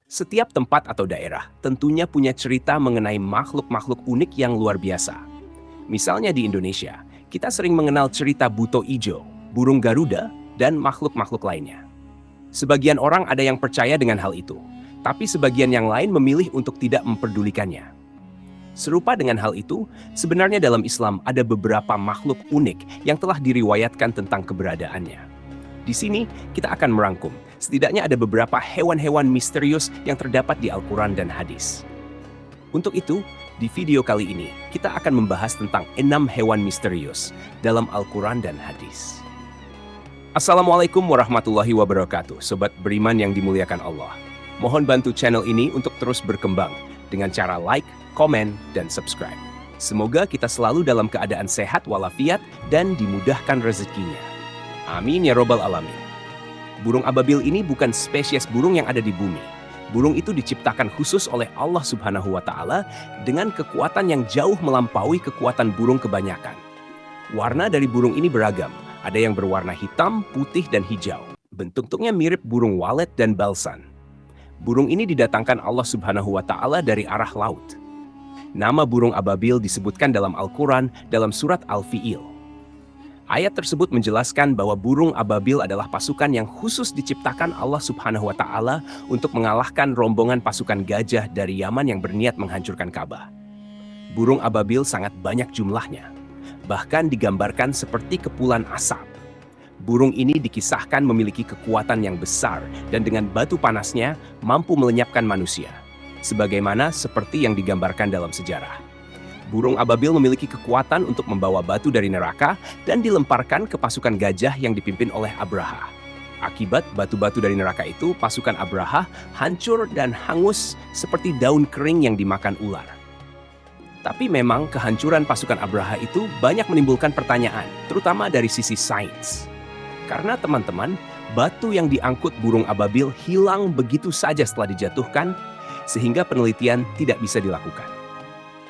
Setiap tempat atau daerah tentunya punya cerita mengenai makhluk-makhluk unik yang luar biasa. Misalnya di Indonesia, kita sering mengenal cerita buto ijo, burung Garuda, dan makhluk-makhluk lainnya. Sebagian orang ada yang percaya dengan hal itu, tapi sebagian yang lain memilih untuk tidak memperdulikannya. Serupa dengan hal itu, sebenarnya dalam Islam ada beberapa makhluk unik yang telah diriwayatkan tentang keberadaannya. Di sini, kita akan merangkum, setidaknya ada beberapa hewan-hewan misterius yang terdapat di Al-Quran dan hadis. Untuk itu, di video kali ini, kita akan membahas tentang 6 hewan misterius dalam Al-Quran dan hadis. Assalamualaikum warahmatullahi wabarakatuh, Sobat Beriman yang dimuliakan Allah. Mohon bantu channel ini untuk terus berkembang dengan cara like, komen, dan subscribe. Semoga kita selalu dalam keadaan sehat walafiat dan dimudahkan rezekinya. Amin ya robbal alamin. Burung ababil ini bukan spesies burung yang ada di bumi. Burung itu diciptakan khusus oleh Allah Subhanahu wa Ta'ala dengan kekuatan yang jauh melampaui kekuatan burung kebanyakan. Warna dari burung ini beragam. Ada yang berwarna hitam, putih, dan hijau. Bentuknya mirip burung walet dan balsan. Burung ini didatangkan Allah Subhanahu wa Ta'ala dari arah laut. Nama burung ababil disebutkan dalam Al-Quran dalam surat Al-Fi'il. Ayat tersebut menjelaskan bahwa burung ababil adalah pasukan yang khusus diciptakan Allah Subhanahu wa Ta'ala untuk mengalahkan rombongan pasukan gajah dari Yaman yang berniat menghancurkan Ka'bah. Burung ababil sangat banyak jumlahnya, bahkan digambarkan seperti kepulan asap. Burung ini dikisahkan memiliki kekuatan yang besar dan dengan batu panasnya mampu melenyapkan manusia, sebagaimana seperti yang digambarkan dalam sejarah. Burung ababil memiliki kekuatan untuk membawa batu dari neraka dan dilemparkan ke pasukan gajah yang dipimpin oleh Abraha. Akibat batu-batu dari neraka itu, pasukan Abraha hancur dan hangus seperti daun kering yang dimakan ular. Tapi memang kehancuran pasukan Abraha itu banyak menimbulkan pertanyaan, terutama dari sisi sains. Karena teman-teman, batu yang diangkut burung ababil hilang begitu saja setelah dijatuhkan, sehingga penelitian tidak bisa dilakukan.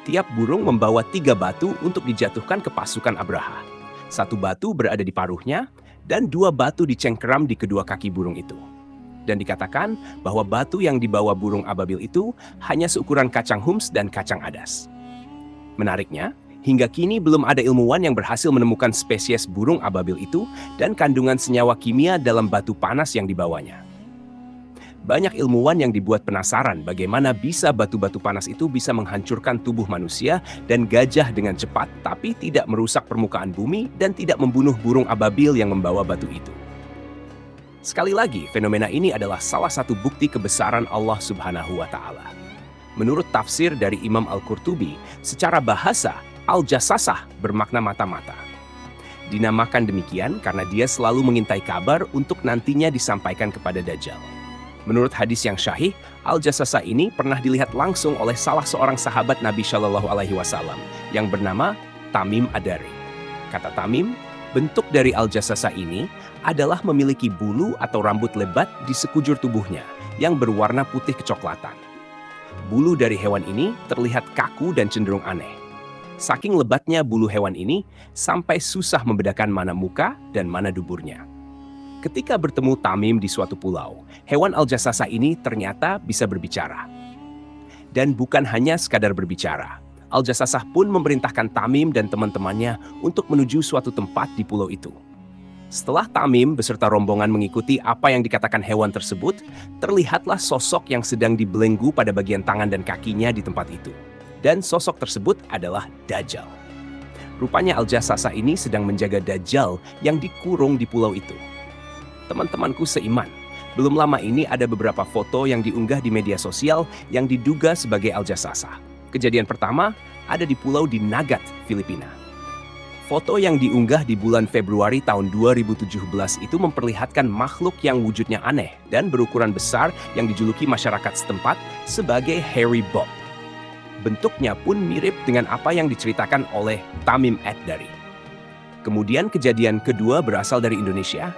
Tiap burung membawa 3 batu untuk dijatuhkan ke pasukan Abraha. 1 batu berada di paruhnya, dan 2 batu dicengkeram di kedua kaki burung itu. Dan dikatakan bahwa batu yang dibawa burung ababil itu hanya seukuran kacang hums dan kacang adas. Menariknya, hingga kini belum ada ilmuwan yang berhasil menemukan spesies burung ababil itu dan kandungan senyawa kimia dalam batu panas yang dibawanya. Banyak ilmuwan yang dibuat penasaran bagaimana bisa batu-batu panas itu bisa menghancurkan tubuh manusia dan gajah dengan cepat, tapi tidak merusak permukaan bumi dan tidak membunuh burung ababil yang membawa batu itu. Sekali lagi, fenomena ini adalah salah satu bukti kebesaran Allah Subhanahu wa Ta'ala. Menurut tafsir dari Imam Al-Qurtubi, secara bahasa, Al-Jassasah bermakna mata-mata. Dinamakan demikian karena dia selalu mengintai kabar untuk nantinya disampaikan kepada Dajjal. Menurut hadis yang syahih, Al-Jassasah ini pernah dilihat langsung oleh salah seorang sahabat Nabi Shallallahu Alaihi Wasallam yang bernama Tamim Ad-Dari. Kata Tamim, bentuk dari Al-Jassasah ini adalah memiliki bulu atau rambut lebat di sekujur tubuhnya yang berwarna putih kecoklatan. Bulu dari hewan ini terlihat kaku dan cenderung aneh. Saking lebatnya bulu hewan ini, sampai susah membedakan mana muka dan mana duburnya. Ketika bertemu Tamim di suatu pulau, hewan Al-Jassasah ini ternyata bisa berbicara. Dan bukan hanya sekadar berbicara, Al-Jassasah pun memerintahkan Tamim dan teman-temannya untuk menuju suatu tempat di pulau itu. Setelah Tamim beserta rombongan mengikuti apa yang dikatakan hewan tersebut, terlihatlah sosok yang sedang dibelenggu pada bagian tangan dan kakinya di tempat itu. Dan sosok tersebut adalah Dajjal. Rupanya Al-Jassasah ini sedang menjaga Dajjal yang dikurung di pulau itu. Teman-temanku seiman, belum lama ini ada beberapa foto yang diunggah di media sosial yang diduga sebagai Al-Jassasah. Kejadian pertama ada di pulau di Nagat, Filipina. Foto yang diunggah di bulan Februari tahun 2017 itu memperlihatkan makhluk yang wujudnya aneh dan berukuran besar yang dijuluki masyarakat setempat sebagai Hairy Bob. Bentuknya pun mirip dengan apa yang diceritakan oleh Tamim Ad-Dari. Kemudian kejadian kedua berasal dari Indonesia,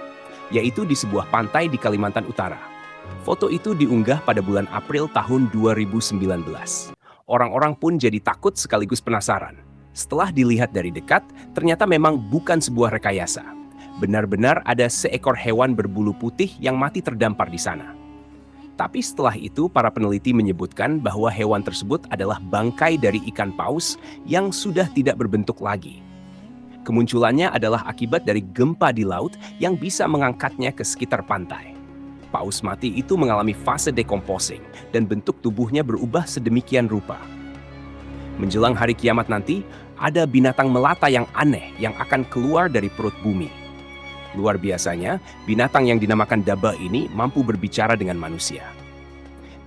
yaitu di sebuah pantai di Kalimantan Utara. Foto itu diunggah pada bulan April tahun 2019. Orang-orang pun jadi takut sekaligus penasaran. Setelah dilihat dari dekat, ternyata memang bukan sebuah rekayasa. Benar-benar ada seekor hewan berbulu putih yang mati terdampar di sana. Tapi setelah itu para peneliti menyebutkan bahwa hewan tersebut adalah bangkai dari ikan paus yang sudah tidak berbentuk lagi. Kemunculannya adalah akibat dari gempa di laut yang bisa mengangkatnya ke sekitar pantai. Paus mati itu mengalami fase decomposing dan bentuk tubuhnya berubah sedemikian rupa. Menjelang hari kiamat nanti, ada binatang melata yang aneh yang akan keluar dari perut bumi. Luar biasanya, binatang yang dinamakan Daba ini mampu berbicara dengan manusia.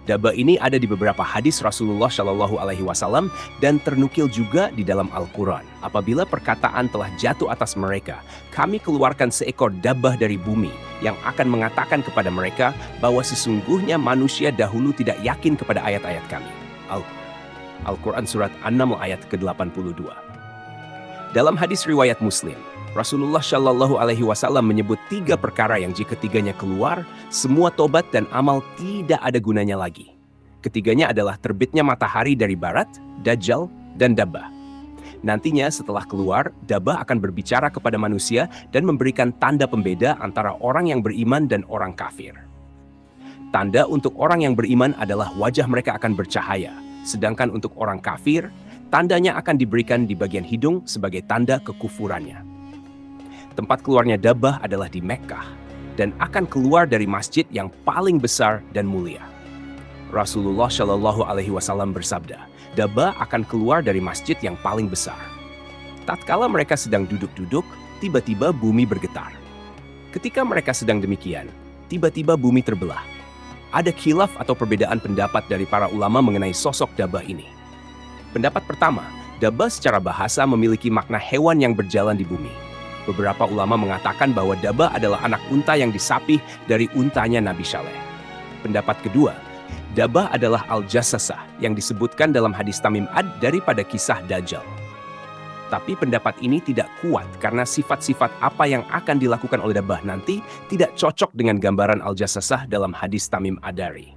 Daba ini ada di beberapa hadis Rasulullah Shallallahu Alaihi Wasallam dan ternukil juga di dalam Al-Quran. Apabila perkataan telah jatuh atas mereka, kami keluarkan seekor dabah dari bumi yang akan mengatakan kepada mereka bahwa sesungguhnya manusia dahulu tidak yakin kepada ayat-ayat kami. Al-Quran Surat An-Naml ayat ke-82. Dalam hadis riwayat Muslim, Rasulullah Shallallahu Alaihi Wasallam menyebut 3 perkara yang jika ketiganya keluar, semua tobat dan amal tidak ada gunanya lagi. Ketiganya adalah terbitnya matahari dari barat, Dajjal, dan Dabah. Nantinya setelah keluar, Dabah akan berbicara kepada manusia dan memberikan tanda pembeda antara orang yang beriman dan orang kafir. Tanda untuk orang yang beriman adalah wajah mereka akan bercahaya, sedangkan untuk orang kafir, tandanya akan diberikan di bagian hidung sebagai tanda kekufurannya. Tempat keluarnya Dabah adalah di Mekkah dan akan keluar dari masjid yang paling besar dan mulia. Rasulullah Shallallahu Alaihi Wasallam bersabda, Dabah akan keluar dari masjid yang paling besar. Tatkala mereka sedang duduk-duduk, tiba-tiba bumi bergetar. Ketika mereka sedang demikian, tiba-tiba bumi terbelah. Ada khilaf atau perbedaan pendapat dari para ulama mengenai sosok Dabah ini. Pendapat pertama, Dabah secara bahasa memiliki makna hewan yang berjalan di bumi. Beberapa ulama mengatakan bahwa Dabah adalah anak unta yang disapih dari untanya Nabi Saleh. Pendapat kedua, Dabah adalah Al-Jassasah yang disebutkan dalam hadis Tamim Ad daripada kisah Dajjal. Tapi pendapat ini tidak kuat karena sifat-sifat apa yang akan dilakukan oleh Dabah nanti tidak cocok dengan gambaran Al-Jassasah dalam hadis Tamim Ad-Dari.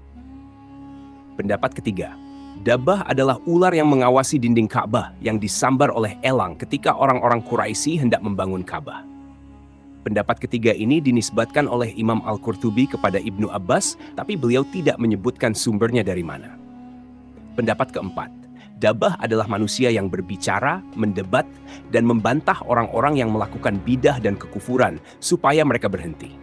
Pendapat ketiga, Dabah adalah ular yang mengawasi dinding Ka'bah yang disambar oleh elang ketika orang-orang Quraisy hendak membangun Ka'bah. Pendapat ketiga ini dinisbatkan oleh Imam Al-Qurtubi kepada Ibnu Abbas, tapi beliau tidak menyebutkan sumbernya dari mana. Pendapat keempat, Dabah adalah manusia yang berbicara, mendebat, dan membantah orang-orang yang melakukan bidah dan kekufuran supaya mereka berhenti.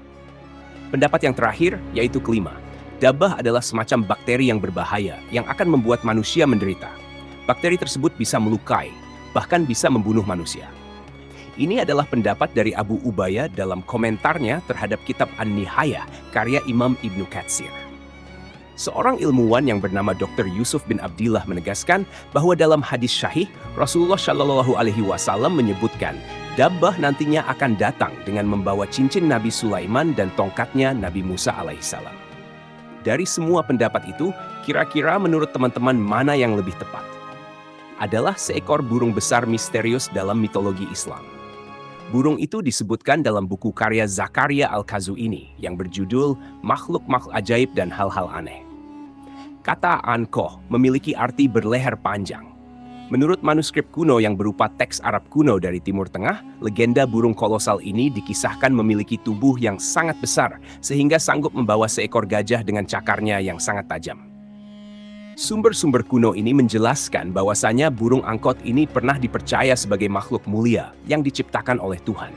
Pendapat yang terakhir, yaitu kelima, Dabah adalah semacam bakteri yang berbahaya yang akan membuat manusia menderita. Bakteri tersebut bisa melukai, bahkan bisa membunuh manusia. Ini adalah pendapat dari Abu Ubayyah dalam komentarnya terhadap kitab An-Nihayah karya Imam Ibnu Katsir. Seorang ilmuwan yang bernama Dr. Yusuf bin Abdillah menegaskan bahwa dalam hadis syahih, Rasulullah Shallallahu Alaihi Wasallam menyebutkan Dabah nantinya akan datang dengan membawa cincin Nabi Sulaiman dan tongkatnya Nabi Musa alaihissalam. Dari semua pendapat itu, kira-kira menurut teman-teman mana yang lebih tepat? Adalah seekor burung besar misterius dalam mitologi Islam. Burung itu disebutkan dalam buku karya Zakaria Al-Qazuini yang berjudul Makhluk-Makhluk Ajaib dan Hal-Hal Aneh. Kata Ankoh memiliki arti berleher panjang. Menurut manuskrip kuno yang berupa teks Arab kuno dari Timur Tengah, legenda burung kolosal ini dikisahkan memiliki tubuh yang sangat besar sehingga sanggup membawa seekor gajah dengan cakarnya yang sangat tajam. Sumber-sumber kuno ini menjelaskan bahwasanya burung angkot ini pernah dipercaya sebagai makhluk mulia yang diciptakan oleh Tuhan.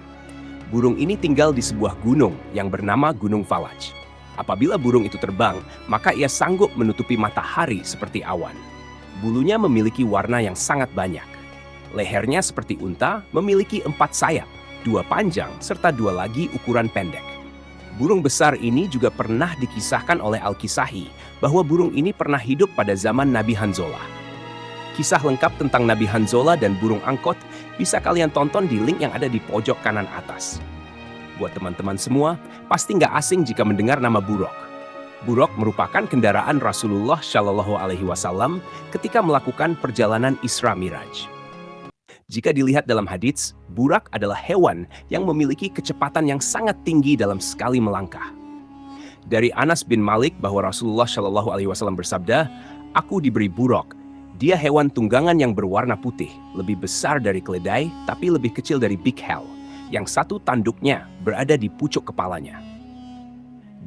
Burung ini tinggal di sebuah gunung yang bernama Gunung Falaj. Apabila burung itu terbang, maka ia sanggup menutupi matahari seperti awan. Bulunya memiliki warna yang sangat banyak. Lehernya seperti unta, memiliki 4 sayap, 2 panjang, serta 2 lagi ukuran pendek. Burung besar ini juga pernah dikisahkan oleh Al-Kisahi bahwa burung ini pernah hidup pada zaman Nabi Hanzolah. Kisah lengkap tentang Nabi Hanzolah dan burung angkot bisa kalian tonton di link yang ada di pojok kanan atas. Buat teman-teman semua, pasti nggak asing jika mendengar nama buruk. Buruk merupakan kendaraan Rasulullah Shallallahu Alaihi Wasallam ketika melakukan perjalanan Isra Miraj. Jika dilihat dalam hadits, burak adalah hewan yang memiliki kecepatan yang sangat tinggi dalam sekali melangkah. Dari Anas bin Malik bahwa Rasulullah Shallallahu Alaihi Wasallam bersabda, "Aku diberi buruk. Dia hewan tunggangan yang berwarna putih, lebih besar dari keledai, tapi lebih kecil dari big hell, yang satu tanduknya berada di pucuk kepalanya."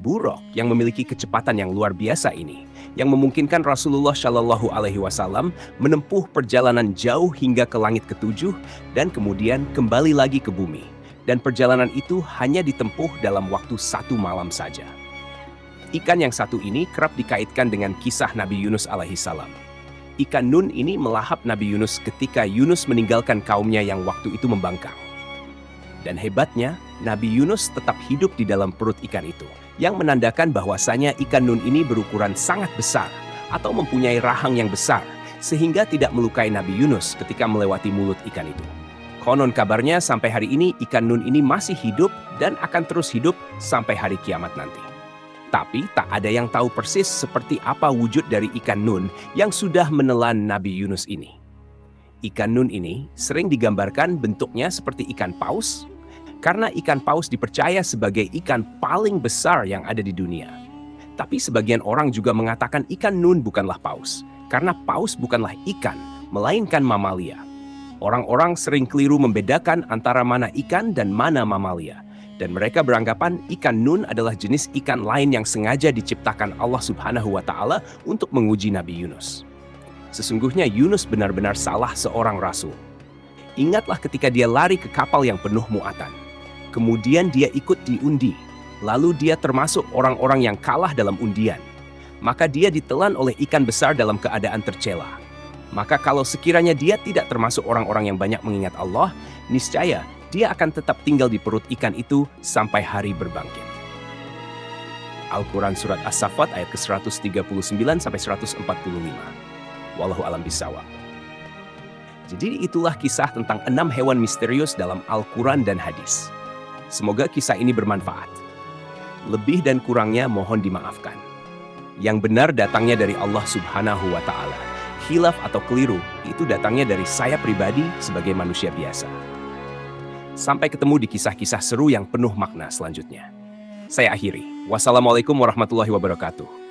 buruk yang memiliki kecepatan yang luar biasa ini, yang memungkinkan Rasulullah Shallallahu Alaihi Wasallam menempuh perjalanan jauh hingga ke langit ketujuh dan kemudian kembali lagi ke bumi. Dan perjalanan itu hanya ditempuh dalam waktu 1 malam saja. Ikan yang satu ini kerap dikaitkan dengan kisah Nabi Yunus alaihissalam. Ikan Nun ini melahap Nabi Yunus ketika Yunus meninggalkan kaumnya yang waktu itu membangkang. Dan hebatnya, Nabi Yunus tetap hidup di dalam perut ikan itu, yang menandakan bahwasanya ikan Nun ini berukuran sangat besar atau mempunyai rahang yang besar, sehingga tidak melukai Nabi Yunus ketika melewati mulut ikan itu. Konon kabarnya sampai hari ini ikan Nun ini masih hidup dan akan terus hidup sampai hari kiamat nanti. Tapi tak ada yang tahu persis seperti apa wujud dari ikan Nun yang sudah menelan Nabi Yunus ini. Ikan Nun ini sering digambarkan bentuknya seperti ikan paus, karena ikan paus dipercaya sebagai ikan paling besar yang ada di dunia. Tapi sebagian orang juga mengatakan ikan Nun bukanlah paus, karena paus bukanlah ikan, melainkan mamalia. Orang-orang sering keliru membedakan antara mana ikan dan mana mamalia. Dan mereka beranggapan ikan Nun adalah jenis ikan lain yang sengaja diciptakan Allah Subhanahu wa Ta'ala untuk menguji Nabi Yunus. Sesungguhnya Yunus benar-benar salah seorang rasul. Ingatlah ketika dia lari ke kapal yang penuh muatan. Kemudian dia ikut diundi. Lalu dia termasuk orang-orang yang kalah dalam undian. Maka dia ditelan oleh ikan besar dalam keadaan tercela. Maka kalau sekiranya dia tidak termasuk orang-orang yang banyak mengingat Allah, niscaya dia akan tetap tinggal di perut ikan itu sampai hari berbangkit. Al-Quran Surat As-Saffat ayat ke-139-145. Wallahu alam bisawab. Jadi itulah kisah tentang 6 hewan misterius dalam Al-Quran dan hadis. Semoga kisah ini bermanfaat. Lebih dan kurangnya mohon dimaafkan. Yang benar datangnya dari Allah Subhanahu wa Ta'ala. Khilaf atau keliru itu datangnya dari saya pribadi sebagai manusia biasa. Sampai ketemu di kisah-kisah seru yang penuh makna selanjutnya. Saya akhiri. Wassalamualaikum warahmatullahi wabarakatuh.